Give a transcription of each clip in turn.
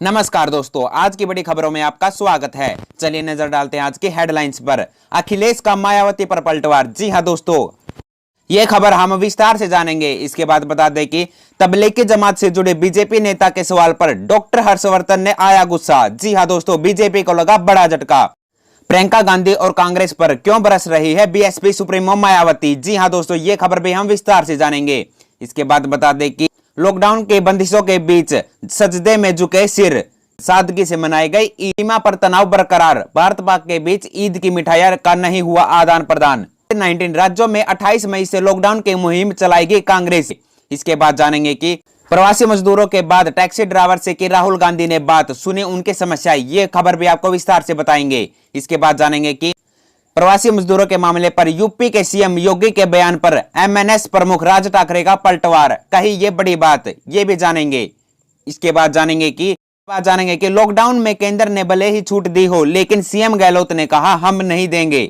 नमस्कार दोस्तों, आज की बड़ी खबरों में आपका स्वागत है। चलिए नजर डालते हैं आज की हेडलाइंस पर। अखिलेश का मायावती पर पलटवार। जी हां दोस्तों, यह खबर हम विस्तार से जानेंगे। इसके बाद बता दें कि तबलीगी जमात से जुड़े बीजेपी नेता के सवाल पर डॉक्टर हर्षवर्धन ने आया गुस्सा। जी हां दोस्तों, बीजेपी को लगा बड़ा झटका। प्रियंका गांधी और कांग्रेस पर क्यों बरस रही है बीएसपी सुप्रीमो मायावती। जी हां दोस्तों, ये खबर भी हम विस्तार से जानेंगे। इसके बाद बता दें कि लॉकडाउन के बंदिशों के बीच सजदे में झुके सिर, सादगी से मनाई गई ईद। सीमा पर तनाव बरकरार, भारत पाक के बीच ईद की मिठाइयां का नहीं हुआ आदान प्रदान। 19 राज्यों में 28 मई से लॉकडाउन की मुहिम चलाएगी कांग्रेस। इसके बाद जानेंगे कि प्रवासी मजदूरों के बाद टैक्सी ड्राइवर से की राहुल गांधी ने बात, सुने उनकी समस्याएं। ये खबर भी आपको विस्तार से बताएंगे। इसके बाद जानेंगे कि प्रवासी मजदूरों के मामले पर यूपी के सीएम योगी के बयान पर एमएनएस प्रमुख राज ठाकरे का पलटवार, कही ये बड़ी बात, ये भी जानेंगे। इसके बाद जानेंगे कि लॉकडाउन में केंद्र ने भले ही छूट दी हो, लेकिन सीएम गहलोत ने कहा हम नहीं देंगे।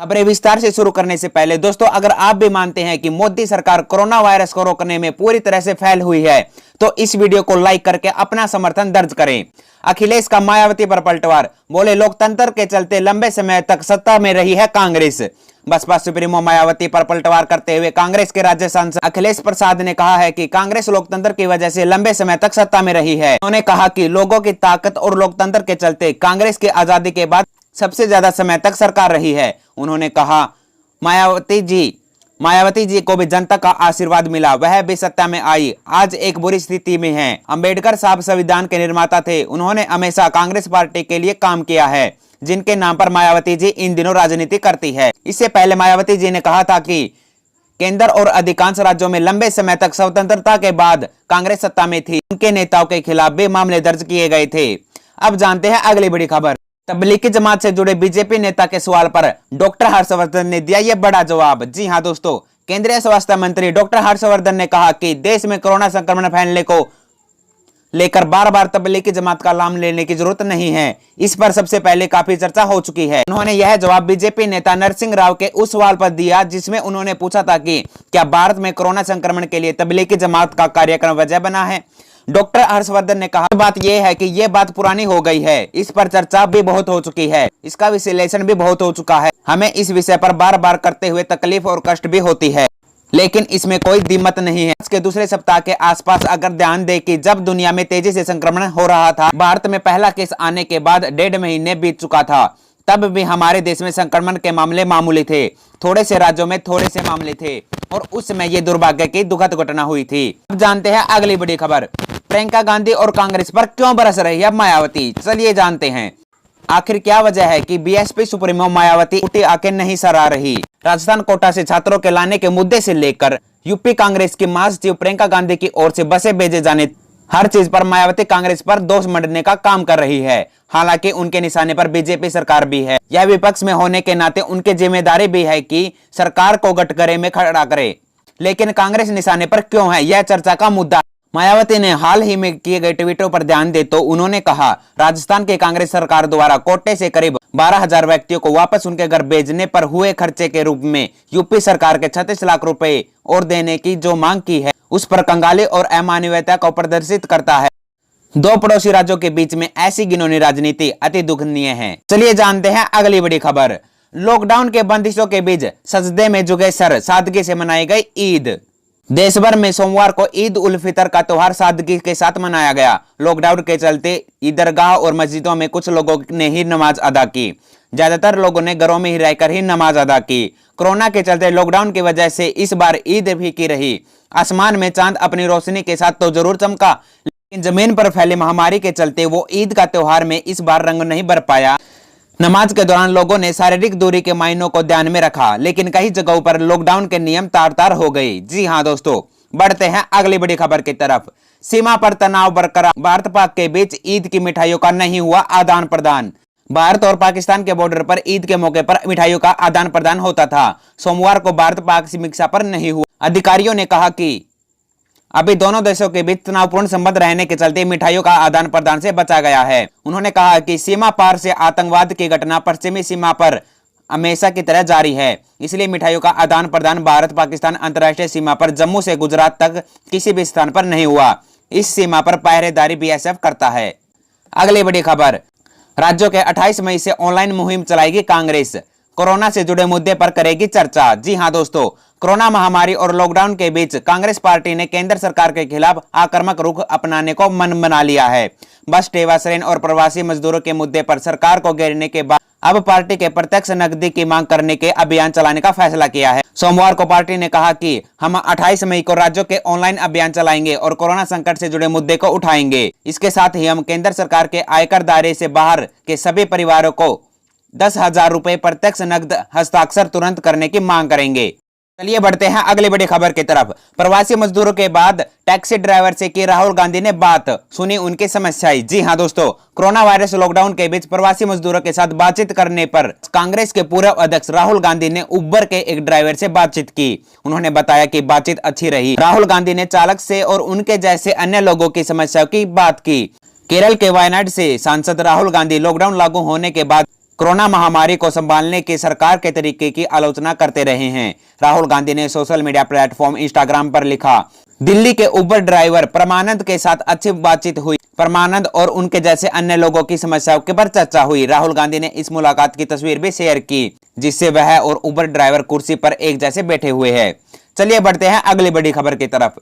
खबरें विस्तार से शुरू करने से पहले दोस्तों, अगर आप भी मानते हैं कि मोदी सरकार कोरोना वायरस को रोकने में पूरी तरह से फेल हुई है, तो इस वीडियो को लाइक करके अपना समर्थन दर्ज करें। अखिलेश का मायावती पर पलटवार, बोले लोकतंत्र के चलते लंबे समय तक सत्ता में रही है कांग्रेस। बसपा सुप्रीमो मायावती पर पलटवार करते हुए कांग्रेस के राज्य सांसद अखिलेश प्रसाद ने कहा है कि कांग्रेस लोकतंत्र की वजह से लंबे समय तक सत्ता में रही है। उन्होंने कहा कि लोगों की ताकत और लोकतंत्र के चलते कांग्रेस की आजादी के बाद सबसे ज्यादा समय तक सरकार रही है। उन्होंने कहा मायावती जी को भी जनता का आशीर्वाद मिला, वह भी सत्ता में आई, आज एक बुरी स्थिति में है। अंबेडकर साहब संविधान के निर्माता थे, उन्होंने हमेशा कांग्रेस पार्टी के लिए काम किया है, जिनके नाम पर मायावती जी इन दिनों राजनीति करती है। इससे पहले मायावती जी ने कहा था कि केंद्र और अधिकांश राज्यों में लंबे समय तक स्वतंत्रता के बाद कांग्रेस सत्ता में थी। उनके नेताओं के खिलाफ भी मामले दर्ज किए गए थे। अब जानते हैं अगली बड़ी खबर। तबलीगी जमात से जुड़े बीजेपी नेता के सवाल पर डॉक्टर हर्षवर्धन ने दिया यह बड़ा जवाब। जी हां दोस्तों, केंद्रीय स्वास्थ्य मंत्री डॉक्टर हर्षवर्धन ने कहा कि देश में कोरोना संक्रमण फैलने को लेकर बार बार तबलीगी जमात का नाम लेने की जरूरत नहीं है। इस पर सबसे पहले काफी चर्चा हो चुकी है। उन्होंने यह जवाब बीजेपी नेता नरसिंह राव के उस सवाल पर दिया जिसमें उन्होंने पूछा था कि क्या भारत में कोरोना संक्रमण के लिए तबलीगी जमात का कार्यक्रम वजह बना है। डॉक्टर हर्षवर्धन ने कहा बात यह है कि यह बात पुरानी हो गई है, इस पर चर्चा भी बहुत हो चुकी है, इसका विश्लेषण भी बहुत हो चुका है। हमें इस विषय पर बार बार करते हुए तकलीफ और कष्ट भी होती है, लेकिन इसमें कोई दिक्कत नहीं है। इसके दूसरे सप्ताह के आसपास अगर ध्यान दें कि जब दुनिया में तेजी से संक्रमण हो रहा था, भारत में पहला केस आने के बाद 1.5 महीने बीत चुका था, तब भी हमारे देश में संक्रमण के मामले मामूली थे। थोड़े से राज्यों में थोड़े से मामले थे और उस समय ये दुर्भाग्य की दुखद घटना हुई थी। अब जानते हैं अगली बड़ी खबर। प्रियंका गांधी और कांग्रेस पर क्यों बरस रही है मायावती, चलिए जानते हैं। आखिर क्या वजह है कि बीएसपी सुप्रीमो मायावती उठी आके नहीं सरा रही। राजस्थान कोटा से छात्रों के लाने के मुद्दे से लेकर यूपी कांग्रेस की महासचिव प्रियंका गांधी की ओर से बसें भेजे जाने, हर चीज पर मायावती कांग्रेस पर दोष मढ़ने का काम कर रही है। हालांकि उनके निशाने पर बीजेपी सरकार भी है। यह विपक्ष में होने के नाते उनकी जिम्मेदारी भी है कि सरकार को गठकरे में खड़ा करे, लेकिन कांग्रेस निशाने पर क्यों है, यह चर्चा का मुद्दा। मायावती ने हाल ही में किए गए ट्वीटों पर ध्यान दे तो उन्होंने कहा, राजस्थान की कांग्रेस सरकार द्वारा कोटे से करीब 12,000 व्यक्तियों को वापस उनके घर भेजने पर हुए खर्चे के रूप में यूपी सरकार के 36 लाख रुपए और देने की जो मांग की है, उस पर कंगाली और अमानवीयता को प्रदर्शित करता है। दो पड़ोसी राज्यों के बीच में ऐसी घिनौनी राजनीति अति दुखनीय है। चलिए जानते हैं अगली बड़ी खबर। लॉकडाउन के बंदिशों के बीच सजदे में झुके सर, सादगी से मनाई गई ईद। देश भर में सोमवार को ईद उल फितर का त्योहार सादगी के साथ मनाया गया। लॉकडाउन के चलते ईदगाह और मस्जिदों में कुछ लोगों ने ही नमाज अदा की, ज्यादातर लोगों ने घरों में ही रहकर ही नमाज अदा की। कोरोना के चलते लॉकडाउन की वजह से इस बार ईद भी की रही। आसमान में चांद अपनी रोशनी के साथ तो जरूर चमका, लेकिन जमीन पर फैली महामारी के चलते वो ईद का त्योहार में इस बार रंग नहीं भर पाया। नमाज के दौरान लोगों ने शारीरिक दूरी के मायनों को ध्यान में रखा, लेकिन कई जगहों पर लॉकडाउन के नियम तार तार हो गए। जी हां दोस्तों, बढ़ते हैं अगली बड़ी खबर की तरफ। सीमा पर तनाव बरकरार, भारत पाक के बीच ईद की मिठाइयों का नहीं हुआ आदान प्रदान। भारत और पाकिस्तान के बॉर्डर पर ईद के मौके पर मिठाइयों का आदान प्रदान होता था। सोमवार को भारत पाक समीक्षा पर नहीं हुआ। अधिकारियों ने कहा कि अभी दोनों देशों के बीच तनावपूर्ण संबंध रहने के चलते मिठाइयों का आदान प्रदान से बचा गया है। उन्होंने कहा कि सीमा पार से आतंकवाद की घटना पश्चिमी सीमा पर हमेशा की तरह जारी है, इसलिए मिठाइयों का आदान प्रदान भारत पाकिस्तान अंतर्राष्ट्रीय सीमा पर जम्मू से गुजरात तक किसी भी स्थान पर नहीं हुआ। इस सीमा पर पहरेदारी बीएसएफ करता है। अगली बड़ी खबर, राज्यों के 28 मई से ऑनलाइन मुहिम चलाएगी कांग्रेस, कोरोना से जुड़े मुद्दे पर करेगी चर्चा। जी हां दोस्तों, कोरोना महामारी और लॉकडाउन के बीच कांग्रेस पार्टी ने केंद्र सरकार के खिलाफ आक्रामक रुख अपनाने को मन बना लिया है। बस सेवा ऋण और प्रवासी मजदूरों के मुद्दे पर सरकार को घेरने के बाद अब पार्टी के प्रत्यक्ष नकदी की मांग करने के अभियान चलाने का फैसला किया है। सोमवार को पार्टी ने कहा कि हम 28 मई को राज्यों के ऑनलाइन अभियान चलाएंगे और कोरोना संकट से जुड़े मुद्दे को उठाएंगे। इसके साथ ही हम केंद्र सरकार के आयकर दायरे से बाहर के सभी परिवारों को 10,000 रुपए प्रत्यक्ष नकद हस्ताक्षर तुरंत करने की मांग करेंगे। चलिए बढ़ते हैं अगली बड़ी खबर की तरफ। प्रवासी मजदूरों के बाद टैक्सी ड्राइवर से की राहुल गांधी ने बात, सुनी उनकी समस्याएं। जी हां दोस्तों, कोरोना वायरस लॉकडाउन के बीच प्रवासी मजदूरों के साथ बातचीत करने पर कांग्रेस के पूर्व अध्यक्ष राहुल गांधी ने उबर के एक ड्राइवर से बातचीत की। उन्होंने बताया कि बातचीत अच्छी रही। राहुल गांधी ने चालक से और उनके जैसे अन्य लोगों की समस्याओं की बात की। केरल के वायनाड से सांसद राहुल गांधी लॉकडाउन लागू होने के बाद कोरोना महामारी को संभालने के सरकार के तरीके की आलोचना करते रहे हैं। राहुल गांधी ने सोशल मीडिया प्लेटफॉर्म इंस्टाग्राम पर लिखा, दिल्ली के उबर ड्राइवर परमानंद के साथ अच्छी बातचीत हुई। परमानंद और उनके जैसे अन्य लोगों की समस्याओं के पर चर्चा हुई। राहुल गांधी ने इस मुलाकात की तस्वीर भी शेयर की जिससे वह और उबर ड्राइवर कुर्सी पर एक जैसे बैठे हुए हैं। चलिए बढ़ते हैं अगली बड़ी खबर की तरफ।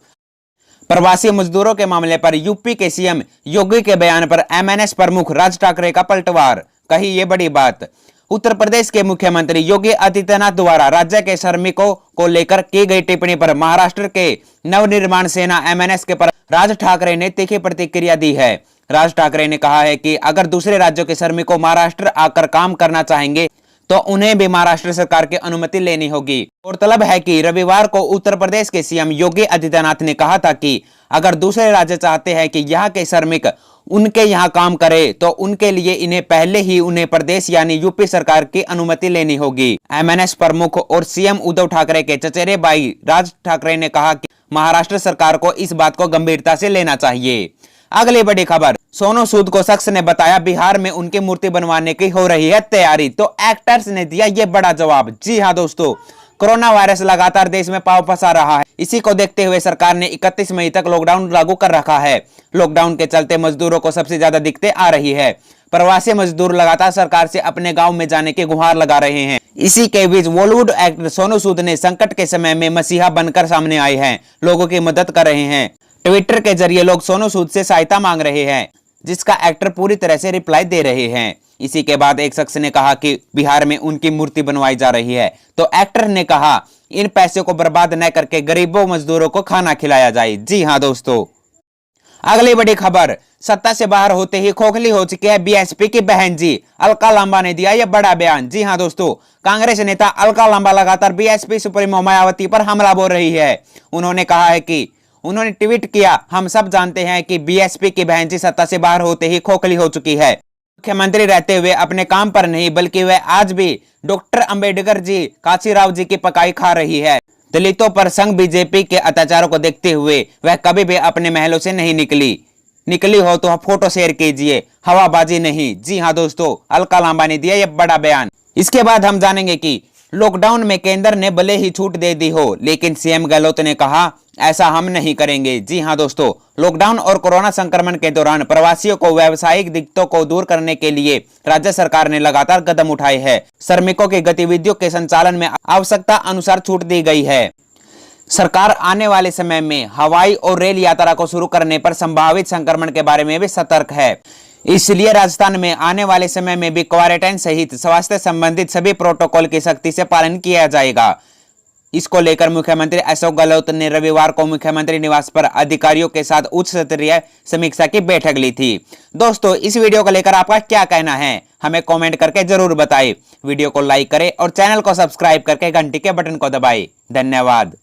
प्रवासी मजदूरों के मामले पर यूपी के सीएम योगी के बयान पर एमएनएस प्रमुख राज ठाकरे का पलटवार, कही ये बड़ी बात। उत्तर प्रदेश के मुख्यमंत्री योगी आदित्यनाथ द्वारा राज्य के श्रमिकों को लेकर की गई टिप्पणी पर महाराष्ट्र के नवनिर्माण सेना एमएनएस के पर राज ठाकरे ने तीखी प्रतिक्रिया दी है। राज ठाकरे ने कहा है कि अगर दूसरे राज्यों के श्रमिकों महाराष्ट्र आकर काम करना चाहेंगे तो उन्हें भी महाराष्ट्र सरकार की अनुमति लेनी होगी। गौरतलब है कि रविवार को उत्तर प्रदेश के सीएम योगी आदित्यनाथ ने कहा था कि अगर दूसरे राज्य चाहते हैं कि यहाँ के श्रमिक उनके यहाँ काम करे तो उनके लिए इन्हें पहले ही उन्हें प्रदेश यानी यूपी सरकार की अनुमति लेनी होगी। एमएनएस प्रमुख और सीएम उद्धव ठाकरे के चचेरे भाई राज ठाकरे ने कहा कि महाराष्ट्र सरकार को इस बात को गंभीरता से लेना चाहिए। अगली बड़ी खबर, सोनू सूद को शख्स ने बताया बिहार में उनकी मूर्ति बनवाने की हो रही है तैयारी, तो एक्टर्स ने दिया ये बड़ा जवाब। जी हां दोस्तों, कोरोना वायरस लगातार देश में पांव पसार रहा है। इसी को देखते हुए सरकार ने 31 मई तक लॉकडाउन लागू कर रखा है। लॉकडाउन के चलते मजदूरों को सबसे ज्यादा दिक्कतें आ रही है। प्रवासी मजदूर लगातार सरकार से अपने गांव में जाने की गुहार लगा रहे हैं। इसी के बीच बॉलीवुड एक्टर सोनू सूद ने संकट के समय में मसीहा बनकर सामने आए हैं, लोगों की मदद कर रहे हैं। ट्विटर के जरिए लोग सोनू सूद से सहायता मांग रहे हैं, जिसका एक्टर पूरी तरह से रिप्लाई दे रहे हैं। इसी के बाद एक शख्स ने कहा कि बिहार में उनकी मूर्ति बनवाई जा रही है, तो एक्टर ने कहा इन पैसों को बर्बाद न करके गरीबों मजदूरों को खाना खिलाया जाए। जी हां दोस्तों, अगली बड़ी खबर, सत्ता से बाहर होते ही खोखली हो चुकी है बीएसपी की बहन जी, अलका लांबा ने दिया यह बड़ा बयान। जी हां दोस्तों, कांग्रेस नेता अलका लांबा लगातार बीएसपी सुप्रीमो मायावती पर हमला बोल रही है। उन्होंने कहा है कि उन्होंने ट्वीट किया, हम सब जानते हैं कि बीएसपी की बहन जी सत्ता से बाहर होते ही खोखली हो चुकी है। मुख्यमंत्री रहते हुए अपने काम पर नहीं बल्कि वह आज भी डॉक्टर अंबेडकर जी, काशीराव जी की पकाई खा रही है। दलितों पर संघ बीजेपी के अत्याचारों को देखते हुए वह कभी भी अपने महलों से नहीं निकली हो तो फोटो शेयर कीजिए, हवाबाजी नहीं। जी हां दोस्तों, अलका लांबा ने दिया यह बड़ा बयान। इसके बाद हम जानेंगे कि लॉकडाउन में केंद्र ने भले ही छूट दे दी हो, लेकिन सीएम गहलोत ने कहा ऐसा हम नहीं करेंगे। जी हां दोस्तों, लॉकडाउन और कोरोना संक्रमण के दौरान प्रवासियों को व्यावसायिक दिक्कतों को दूर करने के लिए राज्य सरकार ने लगातार कदम उठाए हैं। श्रमिकों की गतिविधियों के संचालन में आवश्यकता अनुसार छूट दी गई है। सरकार आने वाले समय में हवाई और रेल यात्रा को शुरू करने पर संभावित संक्रमण के बारे में भी सतर्क है। इसलिए राजस्थान में आने वाले समय में भी क्वारंटाइन सहित स्वास्थ्य संबंधित सभी प्रोटोकॉल की सख्ती से पालन किया जाएगा। इसको लेकर मुख्यमंत्री अशोक गहलोत ने रविवार को मुख्यमंत्री निवास पर अधिकारियों के साथ उच्च स्तरीय समीक्षा की बैठक ली थी। दोस्तों, इस वीडियो को लेकर आपका क्या कहना है हमें कमेंट करके जरूर बताएं। वीडियो को लाइक करें और चैनल को सब्सक्राइब करके घंटी के बटन को दबाएं। धन्यवाद।